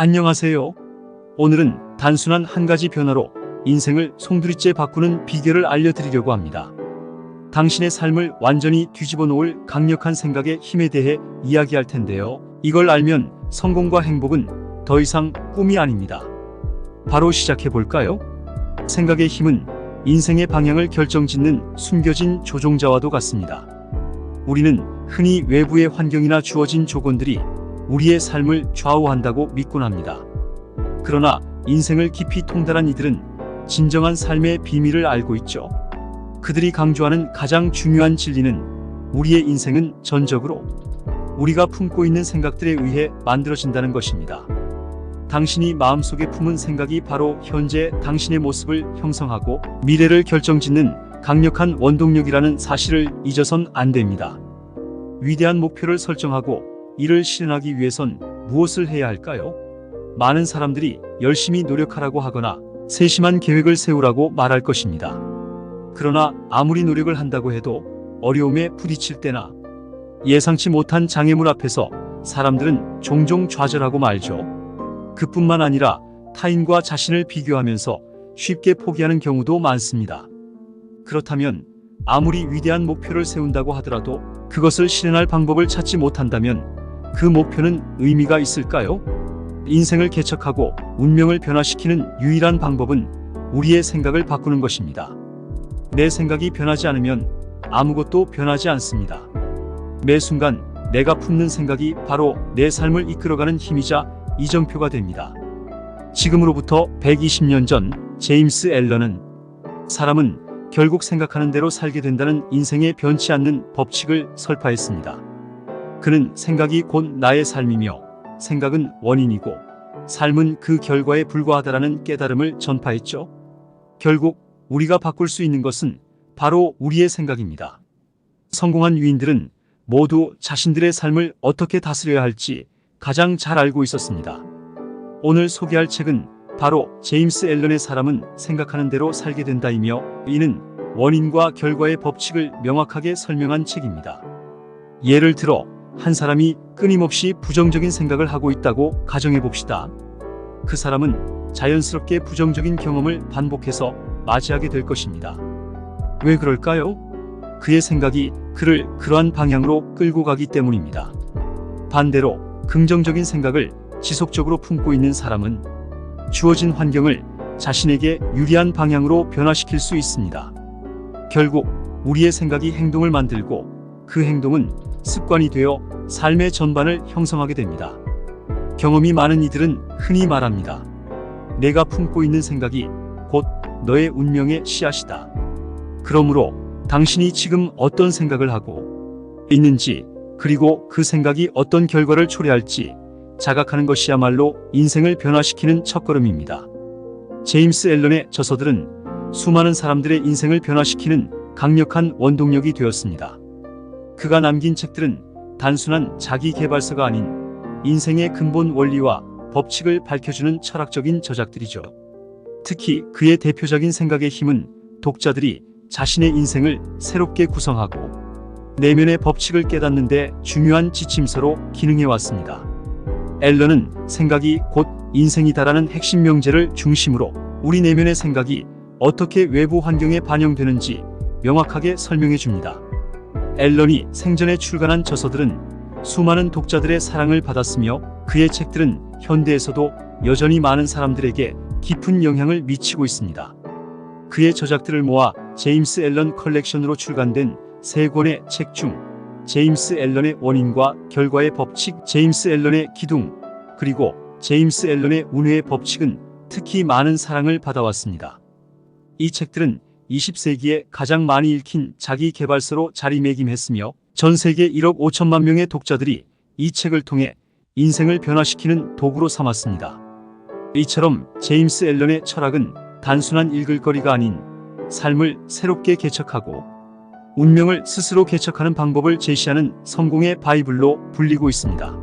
안녕하세요. 오늘은 단순한 한 가지 변화로 인생을 송두리째 바꾸는 비결을 알려드리려고 합니다. 당신의 삶을 완전히 뒤집어 놓을 강력한 생각의 힘에 대해 이야기할 텐데요. 이걸 알면 성공과 행복은 더 이상 꿈이 아닙니다. 바로 시작해 볼까요? 생각의 힘은 인생의 방향을 결정짓는 숨겨진 조종자와도 같습니다. 우리는 흔히 외부의 환경이나 주어진 조건들이 우리의 삶을 좌우한다고 믿곤 합니다. 그러나 인생을 깊이 통달한 이들은 진정한 삶의 비밀을 알고 있죠. 그들이 강조하는 가장 중요한 진리는 우리의 인생은 전적으로 우리가 품고 있는 생각들에 의해 만들어진다는 것입니다. 당신이 마음속에 품은 생각이 바로 현재 당신의 모습을 형성하고 미래를 결정짓는 강력한 원동력이라는 사실을 잊어선 안 됩니다. 위대한 목표를 설정하고 이를 실현하기 위해선 무엇을 해야 할까요? 많은 사람들이 열심히 노력하라고 하거나 세심한 계획을 세우라고 말할 것입니다. 그러나 아무리 노력을 한다고 해도 어려움에 부딪힐 때나 예상치 못한 장애물 앞에서 사람들은 종종 좌절하고 말죠. 그뿐만 아니라 타인과 자신을 비교하면서 쉽게 포기하는 경우도 많습니다. 그렇다면 아무리 위대한 목표를 세운다고 하더라도 그것을 실현할 방법을 찾지 못한다면 그 목표는 의미가 있을까요? 인생을 개척하고 운명을 변화시키는 유일한 방법은 우리의 생각을 바꾸는 것입니다. 내 생각이 변하지 않으면 아무것도 변하지 않습니다. 매 순간 내가 품는 생각이 바로 내 삶을 이끌어가는 힘이자 이정표가 됩니다. 지금으로부터 120년 전 제임스 앨런은 사람은 결국 생각하는 대로 살게 된다는 인생에 변치 않는 법칙을 설파했습니다. 그는 생각이 곧 나의 삶이며 생각은 원인이고 삶은 그 결과에 불과하다라는 깨달음을 전파했죠. 결국 우리가 바꿀 수 있는 것은 바로 우리의 생각입니다. 성공한 위인들은 모두 자신들의 삶을 어떻게 다스려야 할지 가장 잘 알고 있었습니다. 오늘 소개할 책은 바로 제임스 앨런의 사람은 생각하는 대로 살게 된다이며 이는 원인과 결과의 법칙을 명확하게 설명한 책입니다. 예를 들어 한 사람이 끊임없이 부정적인 생각을 하고 있다고 가정해 봅시다. 그 사람은 자연스럽게 부정적인 경험을 반복해서 맞이하게 될 것입니다. 왜 그럴까요? 그의 생각이 그를 그러한 방향으로 끌고 가기 때문입니다. 반대로 긍정적인 생각을 지속적으로 품고 있는 사람은 주어진 환경을 자신에게 유리한 방향으로 변화시킬 수 있습니다. 결국 우리의 생각이 행동을 만들고 그 행동은 습관이 되어 삶의 전반을 형성하게 됩니다. 경험이 많은 이들은 흔히 말합니다. 내가 품고 있는 생각이 곧 너의 운명의 씨앗이다. 그러므로 당신이 지금 어떤 생각을 하고 있는지 그리고 그 생각이 어떤 결과를 초래할지 자각하는 것이야말로 인생을 변화시키는 첫걸음입니다. 제임스 앨런의 저서들은 수많은 사람들의 인생을 변화시키는 강력한 원동력이 되었습니다. 그가 남긴 책들은 단순한 자기 개발서가 아닌 인생의 근본 원리와 법칙을 밝혀주는 철학적인 저작들이죠. 특히 그의 대표적인 생각의 힘은 독자들이 자신의 인생을 새롭게 구성하고 내면의 법칙을 깨닫는 데 중요한 지침서로 기능해 왔습니다. 앨런은 생각이 곧 인생이다라는 핵심 명제를 중심으로 우리 내면의 생각이 어떻게 외부 환경에 반영되는지 명확하게 설명해 줍니다. 앨런이 생전에 출간한 저서들은 수많은 독자들의 사랑을 받았으며 그의 책들은 현대에서도 여전히 많은 사람들에게 깊은 영향을 미치고 있습니다. 그의 저작들을 모아 제임스 앨런 컬렉션으로 출간된 3권의 책 중 제임스 앨런의 원인과 결과의 법칙, 제임스 앨런의 기둥, 그리고 제임스 앨런의 운회의 법칙은 특히 많은 사랑을 받아왔습니다. 이 책들은 20세기에 가장 많이 읽힌 자기 개발서로 자리매김했으며 전 세계 1억 5천만 명의 독자들이 이 책을 통해 인생을 변화시키는 도구로 삼았습니다. 이처럼 제임스 앨런의 철학은 단순한 읽을 거리가 아닌 삶을 새롭게 개척하고 운명을 스스로 개척하는 방법을 제시하는 성공의 바이블로 불리고 있습니다.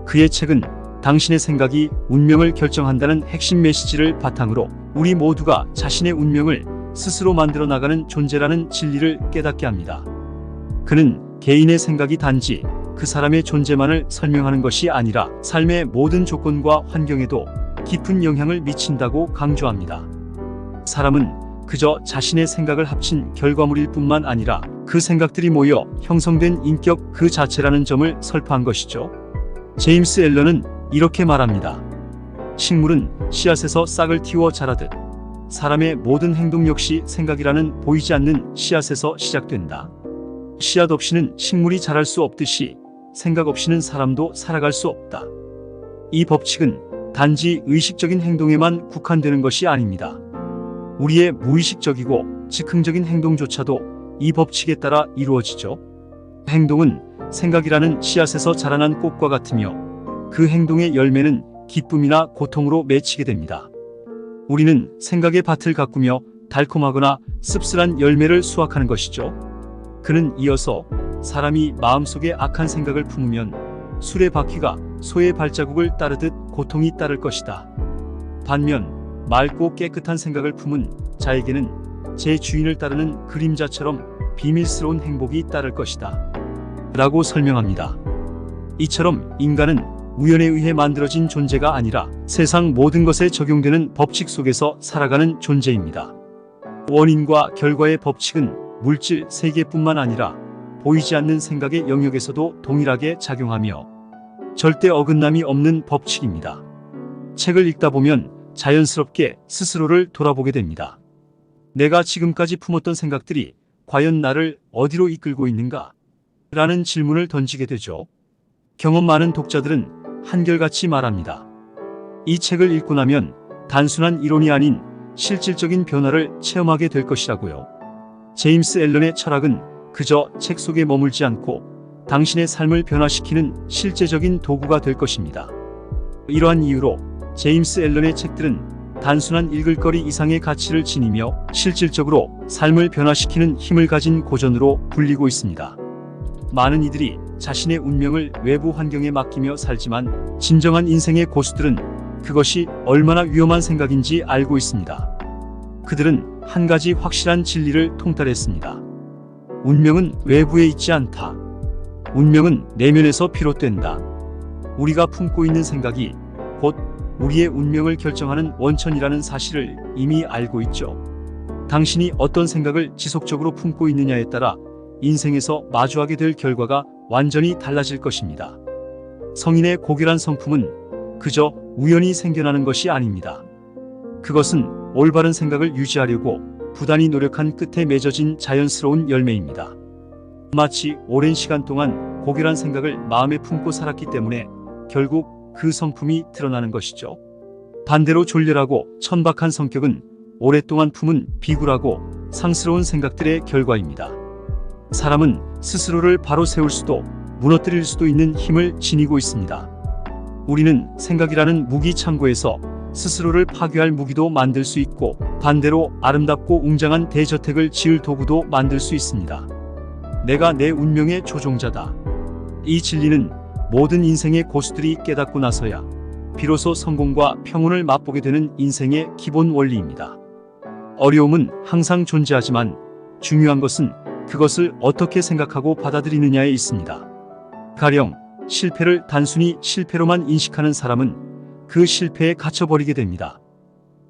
그의 책은 당신의 생각이 운명을 결정한다는 핵심 메시지를 바탕으로 우리 모두가 자신의 운명을 스스로 만들어 나가는 존재라는 진리를 깨닫게 합니다. 그는 개인의 생각이 단지 그 사람의 존재만을 설명하는 것이 아니라 삶의 모든 조건과 환경에도 깊은 영향을 미친다고 강조합니다. 사람은 그저 자신의 생각을 합친 결과물일 뿐만 아니라 그 생각들이 모여 형성된 인격 그 자체라는 점을 설파한 것이죠. 제임스 앨런은 이렇게 말합니다. 식물은 씨앗에서 싹을 틔워 자라듯 사람의 모든 행동 역시 생각이라는 보이지 않는 씨앗에서 시작된다. 씨앗 없이는 식물이 자랄 수 없듯이 생각 없이는 사람도 살아갈 수 없다. 이 법칙은 단지 의식적인 행동에만 국한되는 것이 아닙니다. 우리의 무의식적이고 즉흥적인 행동조차도 이 법칙에 따라 이루어지죠. 행동은 생각이라는 씨앗에서 자라난 꽃과 같으며 그 행동의 열매는 기쁨이나 고통으로 맺히게 됩니다. 우리는 생각의 밭을 가꾸며 달콤하거나 씁쓸한 열매를 수확하는 것이죠. 그는 이어서 사람이 마음속에 악한 생각을 품으면 술의 바퀴가 소의 발자국을 따르듯 고통이 따를 것이다. 반면 맑고 깨끗한 생각을 품은 자에게는 제 주인을 따르는 그림자처럼 비밀스러운 행복이 따를 것이다. 라고 설명합니다. 이처럼 인간은 우연에 의해 만들어진 존재가 아니라 세상 모든 것에 적용되는 법칙 속에서 살아가는 존재입니다. 원인과 결과의 법칙은 물질 세계뿐만 아니라 보이지 않는 생각의 영역에서도 동일하게 작용하며 절대 어긋남이 없는 법칙입니다. 책을 읽다 보면 자연스럽게 스스로를 돌아보게 됩니다. 내가 지금까지 품었던 생각들이 과연 나를 어디로 이끌고 있는가? 라는 질문을 던지게 되죠. 경험 많은 독자들은 한결같이 말합니다. 이 책을 읽고 나면 단순한 이론이 아닌 실질적인 변화를 체험하게 될 것이라고요. 제임스 앨런의 철학은 그저 책 속에 머물지 않고 당신의 삶을 변화시키는 실제적인 도구가 될 것입니다. 이러한 이유로 제임스 앨런의 책들은 단순한 읽을거리 이상의 가치를 지니며 실질적으로 삶을 변화시키는 힘을 가진 고전으로 불리고 있습니다. 많은 이들이 자신의 운명을 외부 환경에 맡기며 살지만 진정한 인생의 고수들은 그것이 얼마나 위험한 생각인지 알고 있습니다. 그들은 한 가지 확실한 진리를 통달했습니다. 운명은 외부에 있지 않다. 운명은 내면에서 비롯된다. 우리가 품고 있는 생각이 곧 우리의 운명을 결정하는 원천이라는 사실을 이미 알고 있죠. 당신이 어떤 생각을 지속적으로 품고 있느냐에 따라 인생에서 마주하게 될 결과가 완전히 달라질 것입니다. 성인의 고결한 성품은 그저 우연히 생겨나는 것이 아닙니다. 그것은 올바른 생각을 유지하려고 부단히 노력한 끝에 맺어진 자연스러운 열매입니다. 마치 오랜 시간 동안 고결한 생각을 마음에 품고 살았기 때문에 결국 그 성품이 드러나는 것이죠. 반대로 졸렬하고 천박한 성격은 오랫동안 품은 비굴하고 상스러운 생각들의 결과입니다. 사람은 스스로를 바로 세울 수도 무너뜨릴 수도 있는 힘을 지니고 있습니다. 우리는 생각이라는 무기 창고에서 스스로를 파괴할 무기도 만들 수 있고 반대로 아름답고 웅장한 대저택을 지을 도구도 만들 수 있습니다. 내가 내 운명의 조종자다. 이 진리는 모든 인생의 고수들이 깨닫고 나서야 비로소 성공과 평온을 맛보게 되는 인생의 기본 원리입니다. 어려움은 항상 존재하지만 중요한 것은 그것을 어떻게 생각하고 받아들이느냐에 있습니다. 가령 실패를 단순히 실패로만 인식하는 사람은 그 실패에 갇혀버리게 됩니다.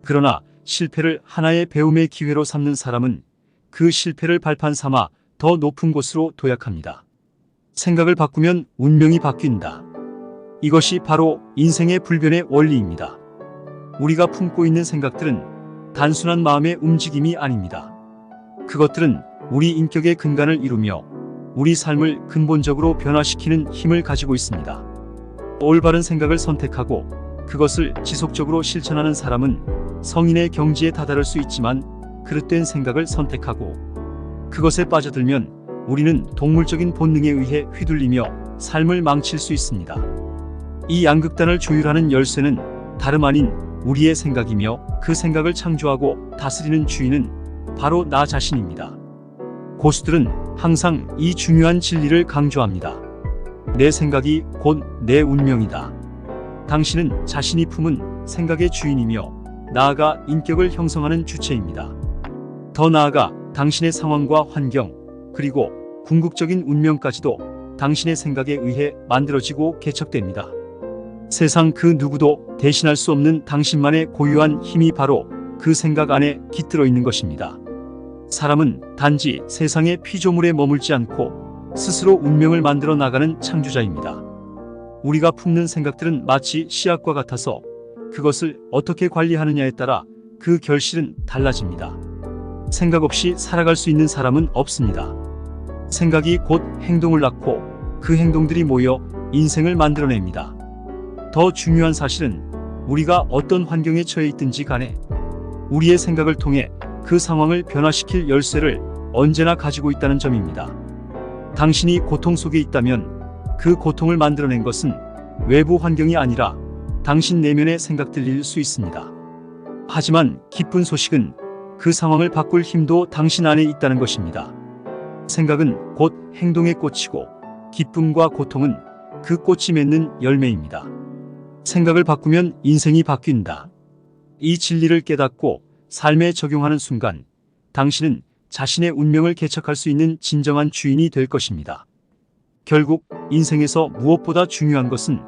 그러나 실패를 하나의 배움의 기회로 삼는 사람은 그 실패를 발판 삼아 더 높은 곳으로 도약합니다. 생각을 바꾸면 운명이 바뀐다. 이것이 바로 인생의 불변의 원리입니다. 우리가 품고 있는 생각들은 단순한 마음의 움직임이 아닙니다. 그것들은 우리 인격의 근간을 이루며 우리 삶을 근본적으로 변화시키는 힘을 가지고 있습니다. 올바른 생각을 선택하고 그것을 지속적으로 실천하는 사람은 성인의 경지에 다다를 수 있지만 그릇된 생각을 선택하고 그것에 빠져들면 우리는 동물적인 본능에 의해 휘둘리며 삶을 망칠 수 있습니다. 이 양극단을 조율하는 열쇠는 다름 아닌 우리의 생각이며 그 생각을 창조하고 다스리는 주인은 바로 나 자신입니다. 고수들은 항상 이 중요한 진리를 강조합니다. 내 생각이 곧 내 운명이다. 당신은 자신이 품은 생각의 주인이며 나아가 인격을 형성하는 주체입니다. 더 나아가 당신의 상황과 환경 그리고 궁극적인 운명까지도 당신의 생각에 의해 만들어지고 개척됩니다. 세상 그 누구도 대신할 수 없는 당신만의 고유한 힘이 바로 그 생각 안에 깃들어 있는 것입니다. 사람은 단지 세상의 피조물에 머물지 않고 스스로 운명을 만들어 나가는 창조자입니다. 우리가 품는 생각들은 마치 씨앗과 같아서 그것을 어떻게 관리하느냐에 따라 그 결실은 달라집니다. 생각 없이 살아갈 수 있는 사람은 없습니다. 생각이 곧 행동을 낳고 그 행동들이 모여 인생을 만들어냅니다. 더 중요한 사실은 우리가 어떤 환경에 처해 있든지 간에 우리의 생각을 통해 그 상황을 변화시킬 열쇠를 언제나 가지고 있다는 점입니다. 당신이 고통 속에 있다면 그 고통을 만들어낸 것은 외부 환경이 아니라 당신 내면의 생각들일 수 있습니다. 하지만 기쁜 소식은 그 상황을 바꿀 힘도 당신 안에 있다는 것입니다. 생각은 곧 행동의 꽃이고 기쁨과 고통은 그 꽃이 맺는 열매입니다. 생각을 바꾸면 인생이 바뀐다. 이 진리를 깨닫고 삶에 적용하는 순간 당신은 자신의 운명을 개척할 수 있는 진정한 주인이 될 것입니다. 결국 인생에서 무엇보다 중요한 것은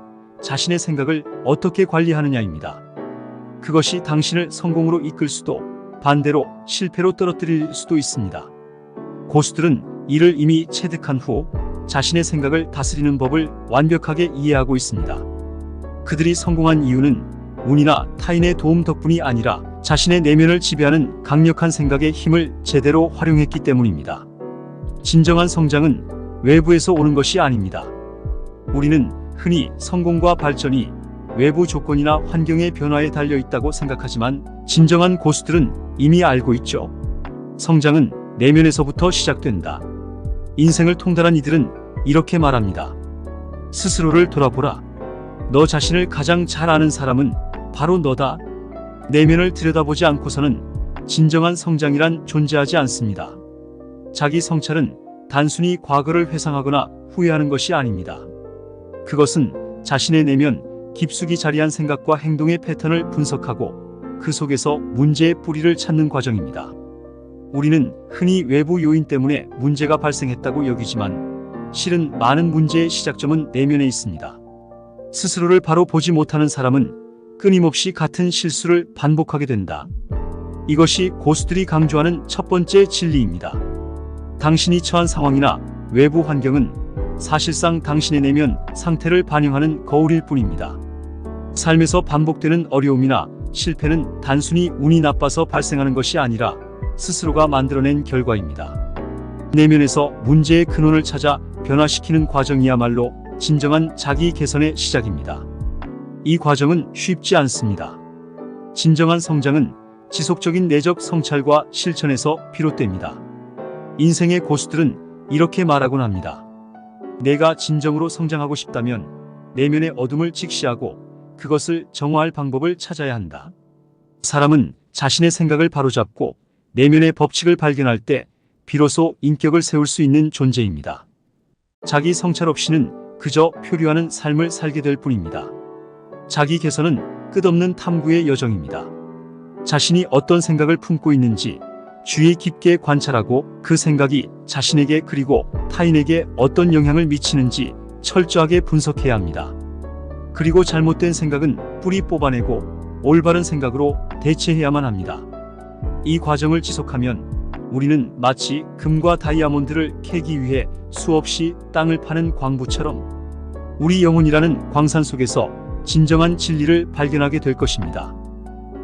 자신의 생각을 어떻게 관리하느냐입니다. 그것이 당신을 성공으로 이끌 수도 반대로 실패로 떨어뜨릴 수도 있습니다. 고수들은 이를 이미 체득한 후 자신의 생각을 다스리는 법을 완벽하게 이해하고 있습니다. 그들이 성공한 이유는 운이나 타인의 도움 덕분이 아니라 자신의 내면을 지배하는 강력한 생각의 힘을 제대로 활용했기 때문입니다. 진정한 성장은 외부에서 오는 것이 아닙니다. 우리는 흔히 성공과 발전이 외부 조건이나 환경의 변화에 달려 있다고 생각하지만 진정한 고수들은 이미 알고 있죠. 성장은 내면에서부터 시작된다. 인생을 통달한 이들은 이렇게 말합니다. 스스로를 돌아보라. 너 자신을 가장 잘 아는 사람은 바로 너다. 내면을 들여다보지 않고서는 진정한 성장이란 존재하지 않습니다. 자기 성찰은 단순히 과거를 회상하거나 후회하는 것이 아닙니다. 그것은 자신의 내면 깊숙이 자리한 생각과 행동의 패턴을 분석하고 그 속에서 문제의 뿌리를 찾는 과정입니다. 우리는 흔히 외부 요인 때문에 문제가 발생했다고 여기지만 실은 많은 문제의 시작점은 내면에 있습니다. 스스로를 바로 보지 못하는 사람은 끊임없이 같은 실수를 반복하게 된다. 이것이 고수들이 강조하는 첫 번째 진리입니다. 당신이 처한 상황이나 외부 환경은 사실상 당신의 내면 상태를 반영하는 거울일 뿐입니다. 삶에서 반복되는 어려움이나 실패는 단순히 운이 나빠서 발생하는 것이 아니라 스스로가 만들어낸 결과입니다. 내면에서 문제의 근원을 찾아 변화시키는 과정이야말로 진정한 자기 개선의 시작입니다. 이 과정은 쉽지 않습니다. 진정한 성장은 지속적인 내적 성찰과 실천에서 비롯됩니다. 인생의 고수들은 이렇게 말하곤 합니다. 내가 진정으로 성장하고 싶다면 내면의 어둠을 직시하고 그것을 정화할 방법을 찾아야 한다. 사람은 자신의 생각을 바로잡고 내면의 법칙을 발견할 때 비로소 인격을 세울 수 있는 존재입니다. 자기 성찰 없이는 그저 표류하는 삶을 살게 될 뿐입니다. 자기 개선은 끝없는 탐구의 여정입니다. 자신이 어떤 생각을 품고 있는지 주의 깊게 관찰하고 그 생각이 자신에게 그리고 타인에게 어떤 영향을 미치는지 철저하게 분석해야 합니다. 그리고 잘못된 생각은 뿌리 뽑아내고 올바른 생각으로 대체해야만 합니다. 이 과정을 지속하면 우리는 마치 금과 다이아몬드를 캐기 위해 수없이 땅을 파는 광부처럼 우리 영혼이라는 광산 속에서 진정한 진리를 발견하게 될 것입니다.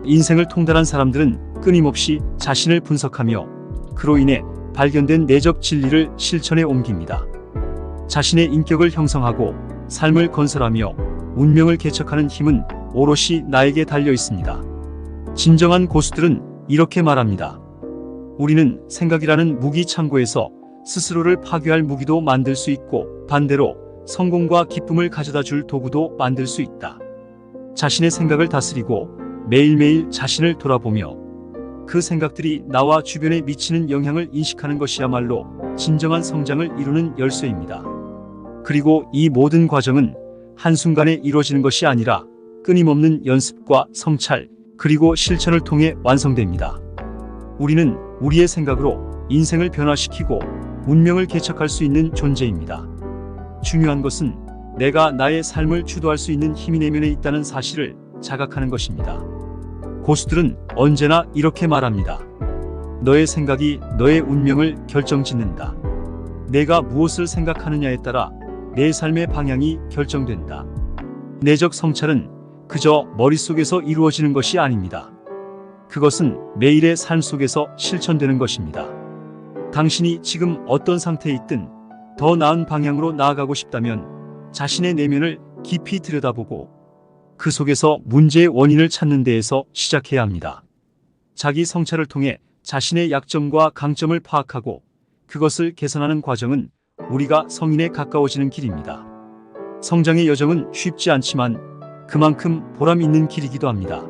인생을 통달한 사람들은 끊임없이 자신을 분석하며 그로 인해 발견된 내적 진리를 실천에 옮깁니다. 자신의 인격을 형성하고 삶을 건설하며 운명을 개척하는 힘은 오롯이 나에게 달려 있습니다. 진정한 고수들은 이렇게 말합니다. 우리는 생각이라는 무기 창고에서 스스로를 파괴할 무기도 만들 수 있고 반대로 성공과 기쁨을 가져다 줄 도구도 만들 수 있다. 자신의 생각을 다스리고 매일매일 자신을 돌아보며 그 생각들이 나와 주변에 미치는 영향을 인식하는 것이야말로 진정한 성장을 이루는 열쇠입니다. 그리고 이 모든 과정은 한순간에 이루어지는 것이 아니라 끊임없는 연습과 성찰, 그리고 실천을 통해 완성됩니다. 우리는 우리의 생각으로 인생을 변화시키고 운명을 개척할 수 있는 존재입니다. 중요한 것은 내가 나의 삶을 주도할 수 있는 힘이 내면에 있다는 사실을 자각하는 것입니다. 고수들은 언제나 이렇게 말합니다. 너의 생각이 너의 운명을 결정짓는다. 내가 무엇을 생각하느냐에 따라 내 삶의 방향이 결정된다. 내적 성찰은 그저 머릿속에서 이루어지는 것이 아닙니다. 그것은 매일의 삶 속에서 실천되는 것입니다. 당신이 지금 어떤 상태에 있든 더 나은 방향으로 나아가고 싶다면 자신의 내면을 깊이 들여다보고 그 속에서 문제의 원인을 찾는 데에서 시작해야 합니다. 자기 성찰을 통해 자신의 약점과 강점을 파악하고 그것을 개선하는 과정은 우리가 성인에 가까워지는 길입니다. 성장의 여정은 쉽지 않지만 그만큼 보람 있는 길이기도 합니다.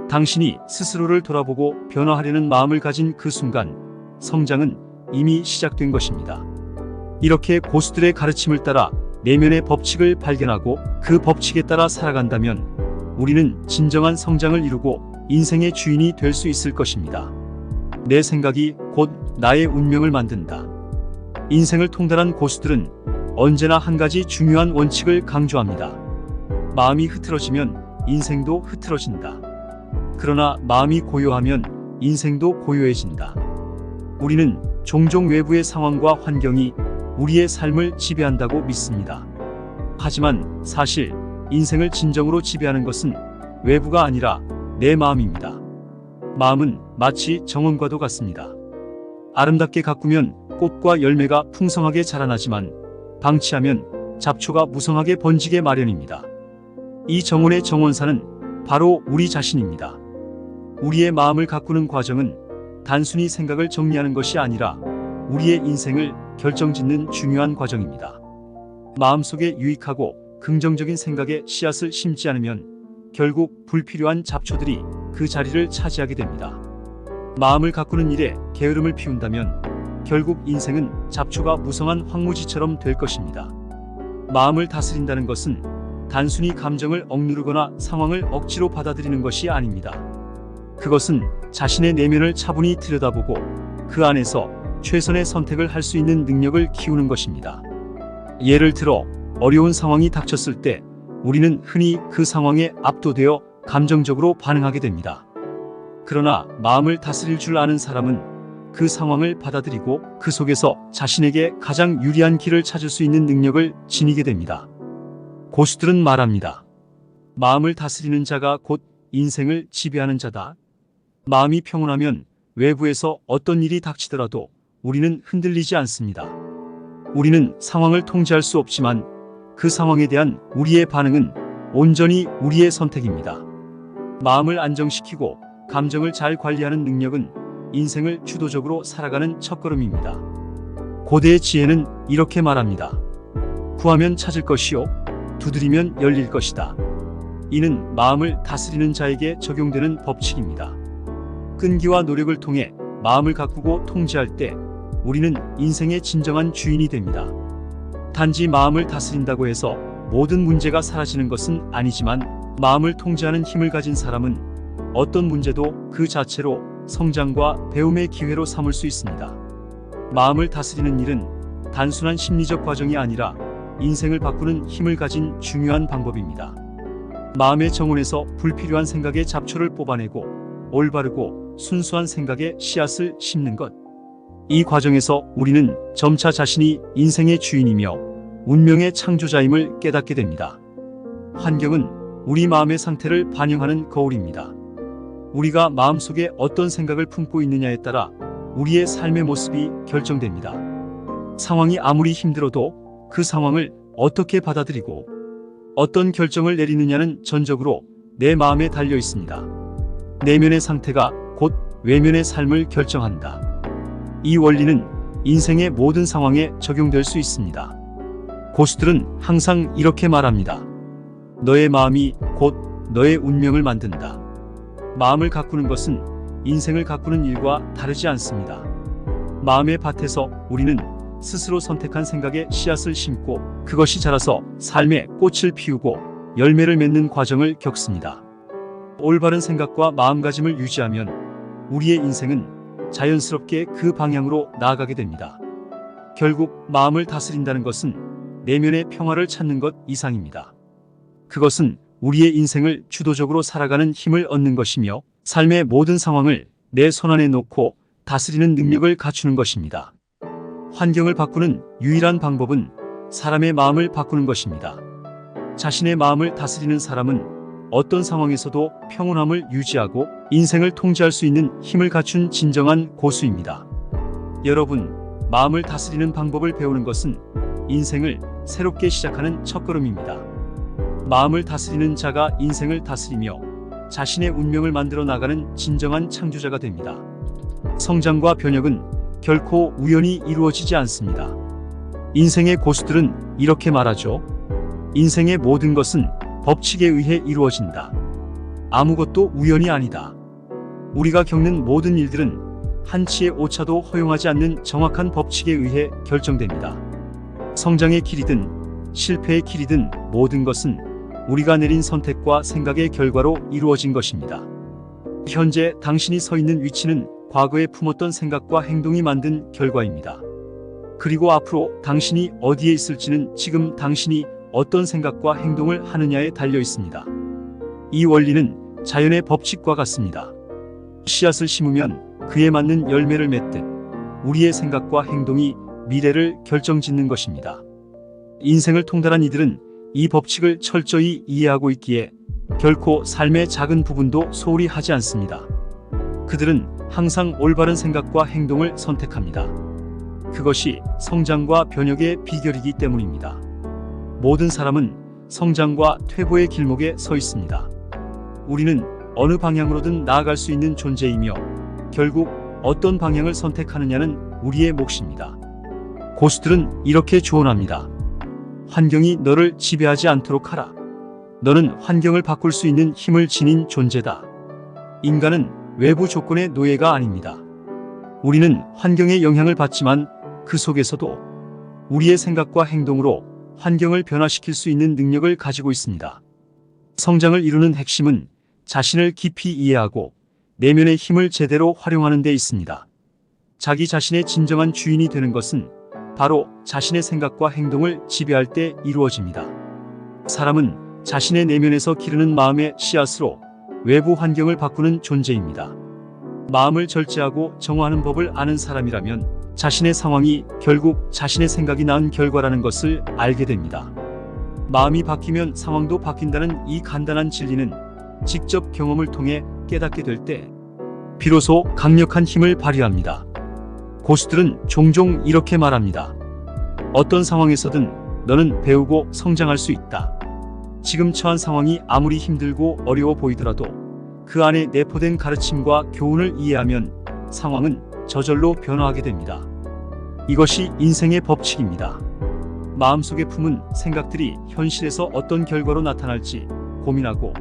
당신이 스스로를 돌아보고 변화하려는 마음을 가진 그 순간 성장은 이미 시작된 것입니다. 이렇게 고수들의 가르침을 따라 내면의 법칙을 발견하고 그 법칙에 따라 살아간다면 우리는 진정한 성장을 이루고 인생의 주인이 될 수 있을 것입니다. 내 생각이 곧 나의 운명을 만든다. 인생을 통달한 고수들은 언제나 한 가지 중요한 원칙을 강조합니다. 마음이 흐트러지면 인생도 흐트러진다. 그러나 마음이 고요하면 인생도 고요해진다. 우리는 종종 외부의 상황과 환경이 우리의 삶을 지배한다고 믿습니다. 하지만 사실 인생을 진정으로 지배하는 것은 외부가 아니라 내 마음입니다. 마음은 마치 정원과도 같습니다. 아름답게 가꾸면 꽃과 열매가 풍성하게 자라나지만 방치하면 잡초가 무성하게 번지게 마련입니다. 이 정원의 정원사는 바로 우리 자신입니다. 우리의 마음을 가꾸는 과정은 단순히 생각을 정리하는 것이 아니라 우리의 인생을 결정짓는 중요한 과정입니다. 마음속에 유익하고 긍정적인 생각에 씨앗을 심지 않으면 결국 불필요한 잡초들이 그 자리를 차지하게 됩니다. 마음을 가꾸는 일에 게으름을 피운다면 결국 인생은 잡초가 무성한 황무지처럼 될 것입니다. 마음을 다스린다는 것은 단순히 감정을 억누르거나 상황을 억지로 받아들이는 것이 아닙니다. 그것은 자신의 내면을 차분히 들여다보고 그 안에서 최선의 선택을 할 수 있는 능력을 키우는 것입니다. 예를 들어 어려운 상황이 닥쳤을 때 우리는 흔히 그 상황에 압도되어 감정적으로 반응하게 됩니다. 그러나 마음을 다스릴 줄 아는 사람은 그 상황을 받아들이고 그 속에서 자신에게 가장 유리한 길을 찾을 수 있는 능력을 지니게 됩니다. 고수들은 말합니다. 마음을 다스리는 자가 곧 인생을 지배하는 자다. 마음이 평온하면 외부에서 어떤 일이 닥치더라도 우리는 흔들리지 않습니다. 우리는 상황을 통제할 수 없지만 그 상황에 대한 우리의 반응은 온전히 우리의 선택입니다. 마음을 안정시키고 감정을 잘 관리하는 능력은 인생을 주도적으로 살아가는 첫걸음입니다. 고대의 지혜는 이렇게 말합니다. 구하면 찾을 것이요 두드리면 열릴 것이다. 이는 마음을 다스리는 자에게 적용되는 법칙입니다. 끈기와 노력을 통해 마음을 가꾸고 통제할 때 우리는 인생의 진정한 주인이 됩니다. 단지 마음을 다스린다고 해서 모든 문제가 사라지는 것은 아니지만 마음을 통제하는 힘을 가진 사람은 어떤 문제도 그 자체로 성장과 배움의 기회로 삼을 수 있습니다. 마음을 다스리는 일은 단순한 심리적 과정이 아니라 인생을 바꾸는 힘을 가진 중요한 방법입니다. 마음의 정원에서 불필요한 생각의 잡초를 뽑아내고 올바르고 순수한 생각의 씨앗을 심는 것. 이 과정에서 우리는 점차 자신이 인생의 주인이며 운명의 창조자임을 깨닫게 됩니다. 환경은 우리 마음의 상태를 반영하는 거울입니다. 우리가 마음속에 어떤 생각을 품고 있느냐에 따라 우리의 삶의 모습이 결정됩니다. 상황이 아무리 힘들어도 그 상황을 어떻게 받아들이고 어떤 결정을 내리느냐는 전적으로 내 마음에 달려 있습니다. 내면의 상태가 곧 외면의 삶을 결정한다. 이 원리는 인생의 모든 상황에 적용될 수 있습니다. 고수들은 항상 이렇게 말합니다. 너의 마음이 곧 너의 운명을 만든다. 마음을 가꾸는 것은 인생을 가꾸는 일과 다르지 않습니다. 마음의 밭에서 우리는 스스로 선택한 생각에 씨앗을 심고 그것이 자라서 삶의 꽃을 피우고 열매를 맺는 과정을 겪습니다. 올바른 생각과 마음가짐을 유지하면 우리의 인생은 자연스럽게 그 방향으로 나아가게 됩니다. 결국 마음을 다스린다는 것은 내면의 평화를 찾는 것 이상입니다. 그것은 우리의 인생을 주도적으로 살아가는 힘을 얻는 것이며 삶의 모든 상황을 내 손안에 놓고 다스리는 능력을 갖추는 것입니다. 환경을 바꾸는 유일한 방법은 사람의 마음을 바꾸는 것입니다. 자신의 마음을 다스리는 사람은 어떤 상황에서도 평온함을 유지하고 인생을 통제할 수 있는 힘을 갖춘 진정한 고수입니다. 여러분, 마음을 다스리는 방법을 배우는 것은 인생을 새롭게 시작하는 첫걸음입니다. 마음을 다스리는 자가 인생을 다스리며 자신의 운명을 만들어 나가는 진정한 창조자가 됩니다. 성장과 변혁은 결코 우연히 이루어지지 않습니다. 인생의 고수들은 이렇게 말하죠. 인생의 모든 것은 법칙에 의해 이루어진다. 아무것도 우연이 아니다. 우리가 겪는 모든 일들은 한치의 오차도 허용하지 않는 정확한 법칙에 의해 결정됩니다. 성장의 길이든 실패의 길이든 모든 것은 우리가 내린 선택과 생각의 결과로 이루어진 것입니다. 현재 당신이 서 있는 위치는 과거에 품었던 생각과 행동이 만든 결과입니다. 그리고 앞으로 당신이 어디에 있을지는 지금 당신이 어떤 생각과 행동을 하느냐에 달려 있습니다. 이 원리는 자연의 법칙과 같습니다. 씨앗을 심으면 그에 맞는 열매를 맺듯 우리의 생각과 행동이 미래를 결정짓는 것입니다. 인생을 통달한 이들은 이 법칙을 철저히 이해하고 있기에 결코 삶의 작은 부분도 소홀히 하지 않습니다. 그들은 항상 올바른 생각과 행동을 선택합니다. 그것이 성장과 변혁의 비결이기 때문입니다. 모든 사람은 성장과 퇴보의 길목에 서 있습니다. 우리는 어느 방향으로든 나아갈 수 있는 존재이며 결국 어떤 방향을 선택하느냐는 우리의 몫입니다. 고수들은 이렇게 조언합니다. 환경이 너를 지배하지 않도록 하라. 너는 환경을 바꿀 수 있는 힘을 지닌 존재다. 인간은 외부 조건의 노예가 아닙니다. 우리는 환경의 영향을 받지만 그 속에서도 우리의 생각과 행동으로 환경을 변화시킬 수 있는 능력을 가지고 있습니다. 성장을 이루는 핵심은 자신을 깊이 이해하고 내면의 힘을 제대로 활용하는 데 있습니다. 자기 자신의 진정한 주인이 되는 것은 바로 자신의 생각과 행동을 지배할 때 이루어집니다. 사람은 자신의 내면에서 기르는 마음의 씨앗으로 외부 환경을 바꾸는 존재입니다. 마음을 절제하고 정화하는 법을 아는 사람이라면 자신의 상황이 결국 자신의 생각이 낳은 결과라는 것을 알게 됩니다. 마음이 바뀌면 상황도 바뀐다는 이 간단한 진리는 직접 경험을 통해 깨닫게 될 때 비로소 강력한 힘을 발휘합니다. 고수들은 종종 이렇게 말합니다. 어떤 상황에서든 너는 배우고 성장할 수 있다. 지금 처한 상황이 아무리 힘들고 어려워 보이더라도 그 안에 내포된 가르침과 교훈을 이해하면 상황은 저절로 변화하게 됩니다. 이것이 인생의 법칙입니다. 마음속에 품은 생각들이 현실에서 어떤 결과로 나타날지 고민하고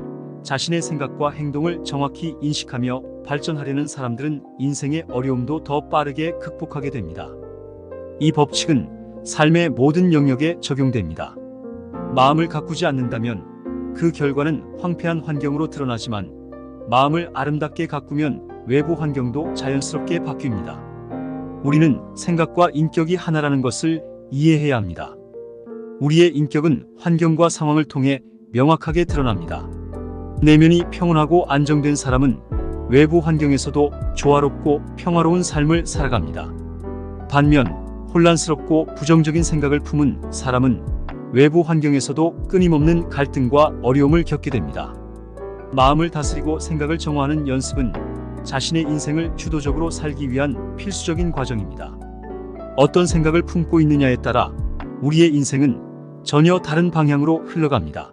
자신의 생각과 행동을 정확히 인식하며 발전하려는 사람들은 인생의 어려움도 더 빠르게 극복하게 됩니다. 이 법칙은 삶의 모든 영역에 적용됩니다. 마음을 가꾸지 않는다면 그 결과는 황폐한 환경으로 드러나지만 마음을 아름답게 가꾸면 외부 환경도 자연스럽게 바뀝니다. 우리는 생각과 인격이 하나라는 것을 이해해야 합니다. 우리의 인격은 환경과 상황을 통해 명확하게 드러납니다. 내면이 평온하고 안정된 사람은 외부 환경에서도 조화롭고 평화로운 삶을 살아갑니다. 반면 혼란스럽고 부정적인 생각을 품은 사람은 외부 환경에서도 끊임없는 갈등과 어려움을 겪게 됩니다. 마음을 다스리고 생각을 정화하는 연습은 자신의 인생을 주도적으로 살기 위한 필수적인 과정입니다. 어떤 생각을 품고 있느냐에 따라 우리의 인생은 전혀 다른 방향으로 흘러갑니다.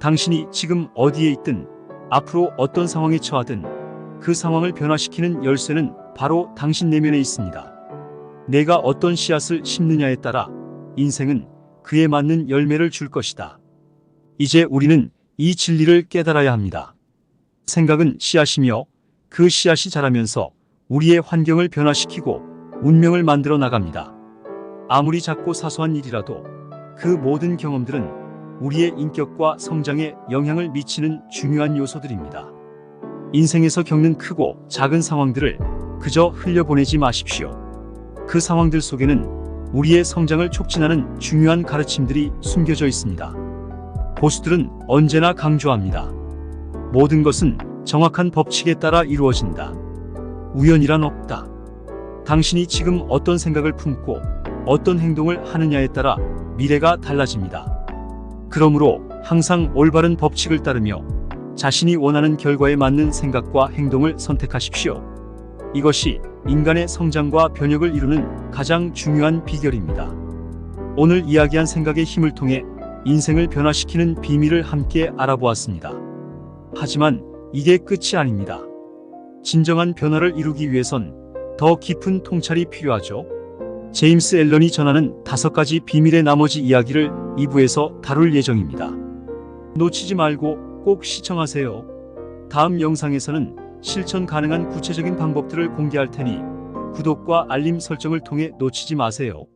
당신이 지금 어디에 있든 앞으로 어떤 상황에 처하든 그 상황을 변화시키는 열쇠는 바로 당신 내면에 있습니다. 내가 어떤 씨앗을 심느냐에 따라 인생은 그에 맞는 열매를 줄 것이다. 이제 우리는 이 진리를 깨달아야 합니다. 생각은 씨앗이며 그 씨앗이 자라면서 우리의 환경을 변화시키고 운명을 만들어 나갑니다. 아무리 작고 사소한 일이라도 그 모든 경험들은 우리의 인격과 성장에 영향을 미치는 중요한 요소들입니다. 인생에서 겪는 크고 작은 상황들을 그저 흘려보내지 마십시오. 그 상황들 속에는 우리의 성장을 촉진하는 중요한 가르침들이 숨겨져 있습니다. 보수들은 언제나 강조합니다. 모든 것은 정확한 법칙에 따라 이루어진다. 우연이란 없다. 당신이 지금 어떤 생각을 품고 어떤 행동을 하느냐에 따라 미래가 달라집니다. 그러므로 항상 올바른 법칙을 따르며 자신이 원하는 결과에 맞는 생각과 행동을 선택하십시오. 이것이 인간의 성장과 변혁을 이루는 가장 중요한 비결입니다. 오늘 이야기한 생각의 힘을 통해 인생을 변화시키는 비밀을 함께 알아보았습니다. 하지만 이게 끝이 아닙니다. 진정한 변화를 이루기 위해선 더 깊은 통찰이 필요하죠. 제임스 앨런이 전하는 5가지 비밀의 나머지 이야기를 2부에서 다룰 예정입니다. 놓치지 말고 꼭 시청하세요. 다음 영상에서는 실천 가능한 구체적인 방법들을 공개할 테니 구독과 알림 설정을 통해 놓치지 마세요.